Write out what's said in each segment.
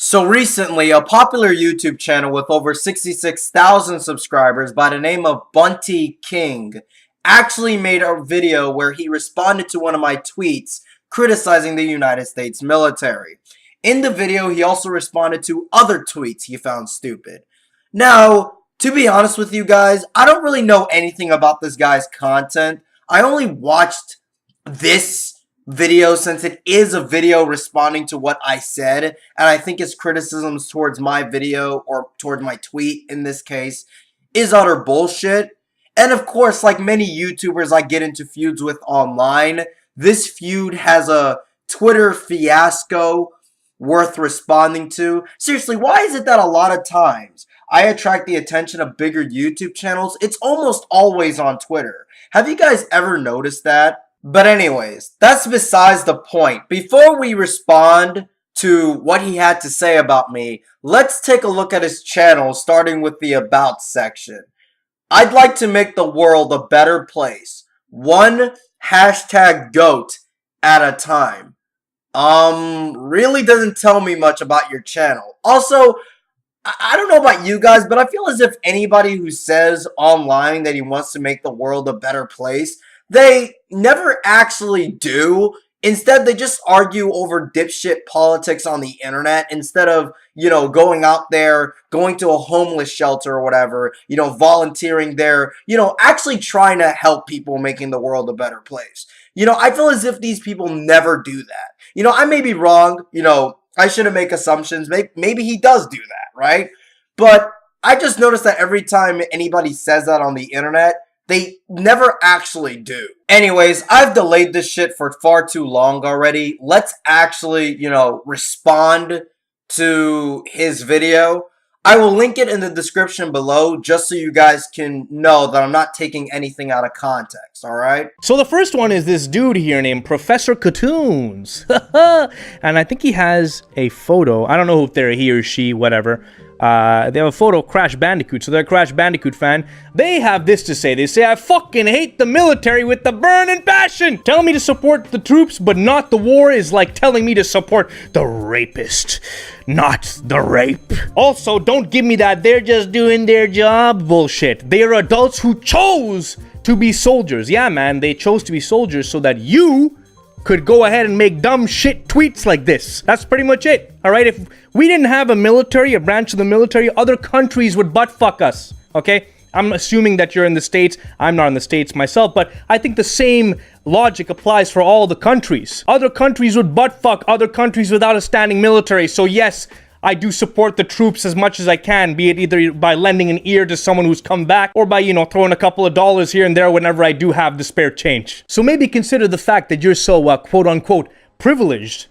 So recently, a popular YouTube channel with over 66,000 subscribers by the name of Bunty actually made a video where he responded to one of my tweets criticizing the United States military. In the video, he also responded to other tweets he found stupid. Now, to be honest with you guys, I don't really know anything about this guy's content. I only watched this video since it is a video responding to what I said, and I think his criticisms towards my video, or towards my tweet in this case, is utter bullshit. And of course, like many YouTubers I get into feuds with online, this feud has a Twitter fiasco worth responding to. Seriously, why is it that a lot of times I attract the attention of bigger YouTube channels? It's almost always on Twitter. Have you guys ever noticed that? But anyways, that's besides the point. Before we respond to what he had to say about me, let's take a look at his channel, starting with the About section. I'd like to make the world a better place. One #GOAT at a time. Really doesn't tell me much about your channel. Also, I don't know about you guys, but I feel as if anybody who says online that he wants to make the world a better place, they never actually do. Instead, they just argue over dipshit politics on the internet instead of, going out there, going to a homeless shelter or whatever, volunteering there, actually trying to help people, making the world a better place. I feel as if these people never do that. I may be wrong, I shouldn't make assumptions. Maybe he does do that, right? But I just noticed that every time anybody says that on the internet, they never actually do. Anyways, I've delayed this shit for far too long already. Let's actually, respond to his video. I will link it in the description below just so you guys can know that I'm not taking anything out of context, alright? So the first one is this dude here named Professor Kuhtoons. And I think he has a photo. I don't know if they're he or she, whatever. They have a photo of Crash Bandicoot, so they're a Crash Bandicoot fan. They have this to say. They say, "I fucking hate the military with the burning passion. Telling me to support the troops, but not the war is like telling me to support the rapist, not the rape." Also, don't give me that "they're just doing their job" bullshit. They are adults who chose to be soldiers. Yeah, man, they chose to be soldiers so that you could go ahead and make dumb shit tweets like this. That's pretty much it, alright? If we didn't have a military, a branch of the military, other countries would butt-fuck us, okay? I'm assuming that you're in the States. I'm not in the States myself, but I think the same logic applies for all the countries. Other countries would butt-fuck other countries without a standing military, so yes, I do support the troops as much as I can, be it either by lending an ear to someone who's come back, or by, throwing a couple of dollars here and there whenever I do have the spare change. So maybe consider the fact that you're so, quote-unquote, privileged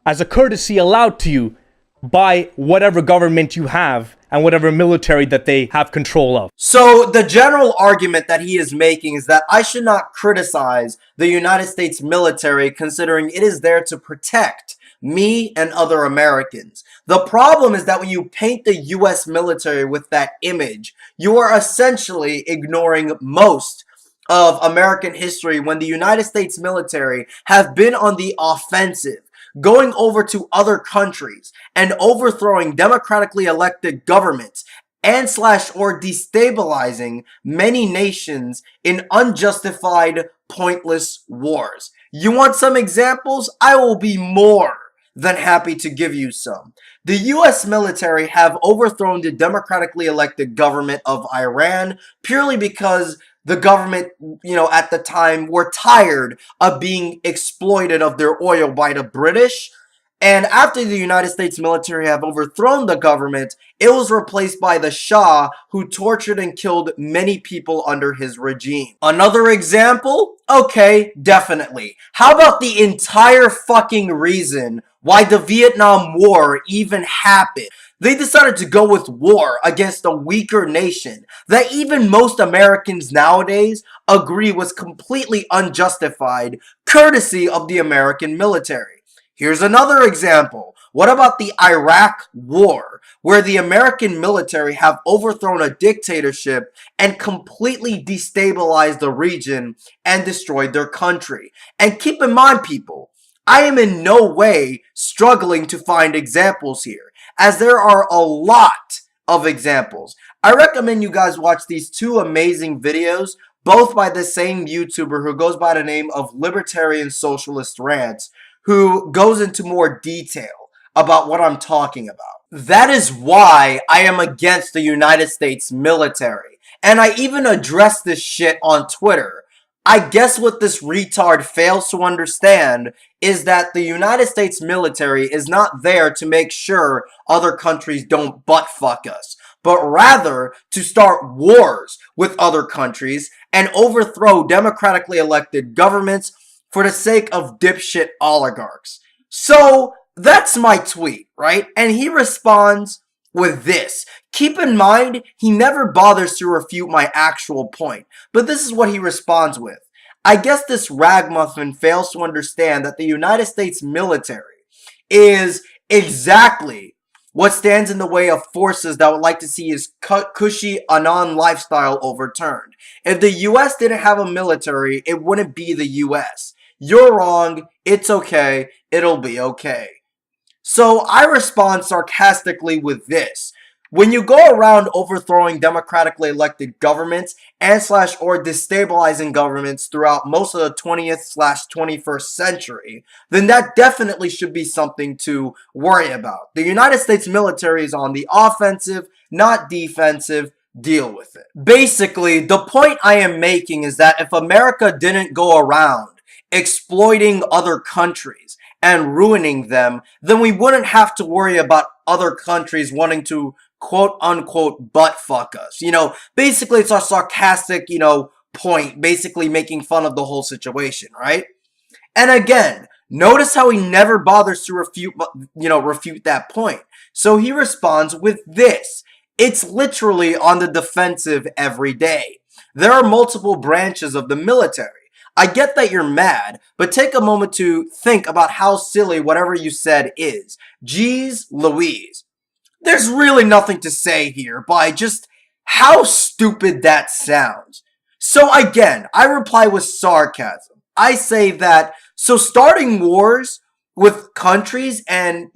as a courtesy allowed to you by whatever government you have and whatever military that they have control of. So the general argument that he is making is that I should not criticize the United States military considering it is there to protect me and other Americans. The problem is that when you paint the US military with that image, you are essentially ignoring most of American history when the United States military have been on the offensive, going over to other countries and overthrowing democratically elected governments and / or destabilizing many nations in unjustified, pointless wars. You want some examples? I will be more than happy to give you some. The US military have overthrown the democratically elected government of Iran purely because the government, at the time were tired of being exploited of their oil by the British. And after the United States military have overthrown the government, it was replaced by the Shah, who tortured and killed many people under his regime. Another example? Okay, definitely. How about the entire fucking reason why the Vietnam War even happened? They decided to go with war against a weaker nation that even most Americans nowadays agree was completely unjustified, courtesy of the American military. Here's another example. What about the Iraq War, where the American military have overthrown a dictatorship and completely destabilized the region and destroyed their country? And keep in mind, people, I am in no way struggling to find examples here, as there are a lot of examples. I recommend you guys watch these two amazing videos, both by the same YouTuber who goes by the name of Libertarian Socialist Rants, who goes into more detail about what I'm talking about. That is why I am against the United States military. And I even addressed this shit on Twitter. I guess what this retard fails to understand is that the United States military is not there to make sure other countries don't butt fuck us, but rather to start wars with other countries and overthrow democratically elected governments for the sake of dipshit oligarchs. So that's my tweet, right? And he responds with this. Keep in mind, he never bothers to refute my actual point, but this is what he responds with. I guess this ragamuffin fails to understand that the United States military is exactly what stands in the way of forces that would like to see his cushy Anon lifestyle overturned. If the US didn't have a military, it wouldn't be the US. You're wrong, it's okay, it'll be okay. So I respond sarcastically with this. When you go around overthrowing democratically elected governments or destabilizing governments throughout most of the 20th/21st century, then that definitely should be something to worry about. The United States military is on the offensive, not defensive. Deal with it. Basically, the point I am making is that if America didn't go around exploiting other countries and ruining them, then we wouldn't have to worry about other countries wanting to quote unquote butt fuck us. Basically it's a sarcastic, point, basically making fun of the whole situation, right? And again, notice how he never bothers to refute that point. So he responds with this. It's literally on the defensive every day. There are multiple branches of the military. I get that you're mad, but take a moment to think about how silly whatever you said is. Jeez Louise. There's really nothing to say here by just how stupid that sounds. So again, I reply with sarcasm. I say that, so starting wars with countries and,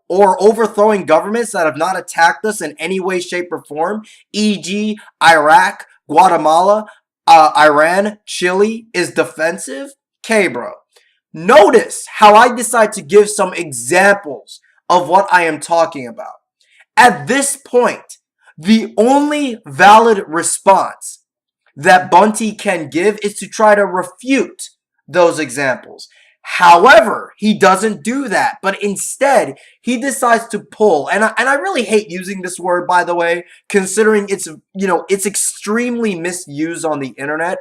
or overthrowing governments that have not attacked us in any way, shape, or form, e.g. Iraq, Guatemala, Iran, Chile, is defensive? Okay, bro. Notice how I decide to give some examples of what I am talking about. At this point, the only valid response that Bunty can give is to try to refute those examples. However, he doesn't do that, but instead, he decides to pull, and I really hate using this word, by the way, considering it's extremely misused on the internet,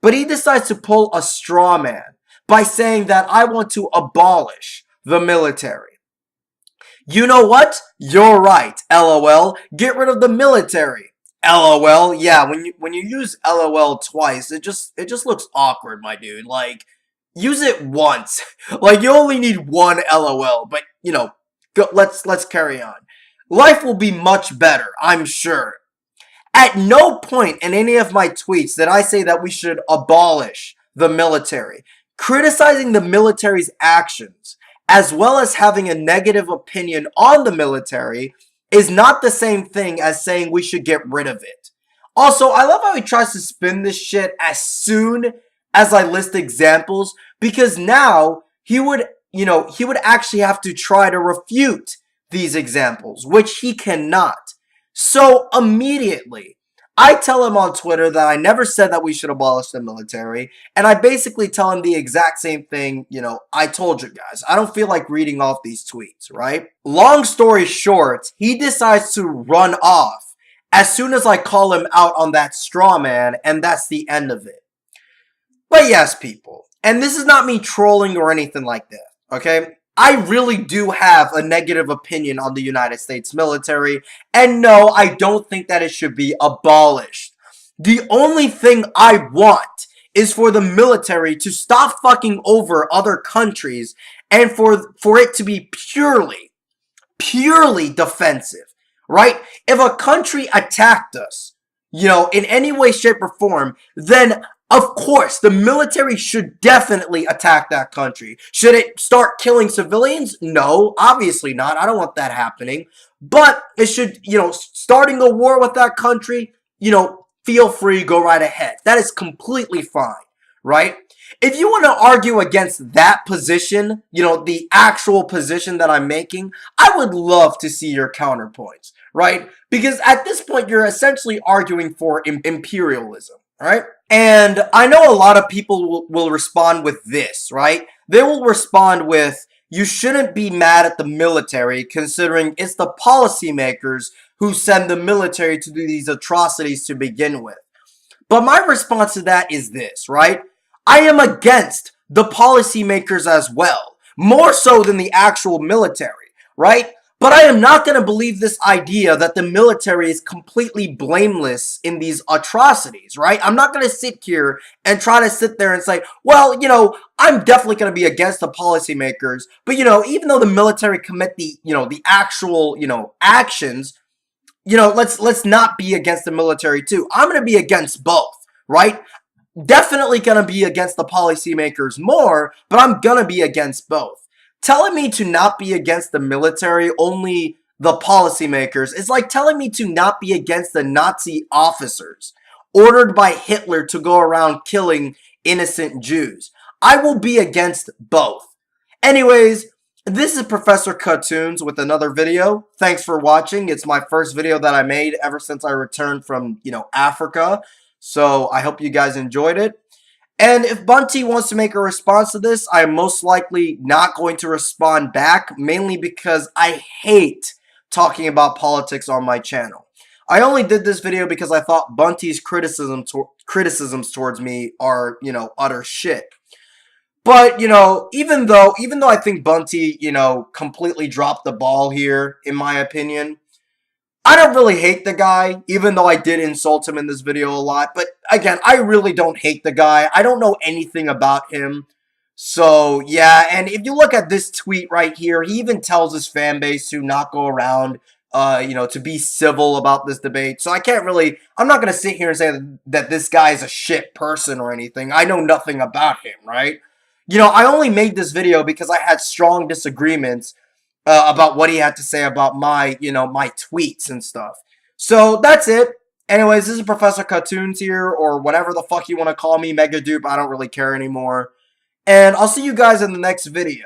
but he decides to pull a straw man by saying that I want to abolish the military. You know what? You're right, LOL. Get rid of the military. LOL. Yeah, when you use LOL twice, it just looks awkward, my dude. Like, use it once. Like, you only need one LOL, but let's carry on. Life will be much better, I'm sure. At no point in any of my tweets did I say that we should abolish the military. Criticizing the military's actions, as well as having a negative opinion on the military, is not the same thing as saying we should get rid of it. Also, I love how he tries to spin this shit as soon as I list examples, because now he would actually have to try to refute these examples, which he cannot. So immediately, I tell him on Twitter that I never said that we should abolish the military, and I basically tell him the exact same thing, I told you guys. I don't feel like reading off these tweets, right? Long story short, he decides to run off as soon as I call him out on that straw man, and that's the end of it. But yes, people, and this is not me trolling or anything like that, okay? I really do have a negative opinion on the United States military, and no, I don't think that it should be abolished. The only thing I want is for the military to stop fucking over other countries and for it to be purely defensive, right? If a country attacked us, in any way, shape, or form, then Of course, the military should definitely attack that country. Should it start killing civilians? No, obviously not. I don't want that happening. But it should, starting a war with that country, feel free, go right ahead. That is completely fine, right? If you want to argue against that position, the actual position that I'm making, I would love to see your counterpoints, right? Because at this point, you're essentially arguing for imperialism, right? And I know a lot of people will respond with this, right? They will respond with, you shouldn't be mad at the military considering it's the policymakers who send the military to do these atrocities to begin with. But my response to that is this, right? I am against the policymakers as well, more so than the actual military, right? But I am not going to believe this idea that the military is completely blameless in these atrocities, right? I'm not going to sit here and try to sit there and say, well, I'm definitely going to be against the policymakers, but, even though the military commit the actual, actions, let's not be against the military too. I'm going to be against both, right? Definitely going to be against the policymakers more, but I'm going to be against both. Telling me to not be against the military, only the policymakers, is like telling me to not be against the Nazi officers ordered by Hitler to go around killing innocent Jews. I will be against both. Anyways, this is Professor Kuhtoons with another video. Thanks for watching. It's my first video that I made ever since I returned from, Africa. So I hope you guys enjoyed it. And if Bunty wants to make a response to this, I'm most likely not going to respond back, mainly because I hate talking about politics on my channel. I only did this video because I thought Bunty's criticisms towards me are, utter shit. But, even though I think Bunty, completely dropped the ball here, in my opinion, I don't really hate the guy, even though I did insult him in this video a lot. But again, I really don't hate the guy. I don't know anything about him. So, yeah, and if you look at this tweet right here, he even tells his fan base to not go around, to be civil about this debate. So I'm not going to sit here and say that this guy is a shit person or anything. I know nothing about him, right? I only made this video because I had strong disagreements about what he had to say about my, my tweets and stuff. So that's it. Anyways, this is Professor Kuhtoons here, or whatever the fuck you want to call me, Mega Dupe. I don't really care anymore. And I'll see you guys in the next video.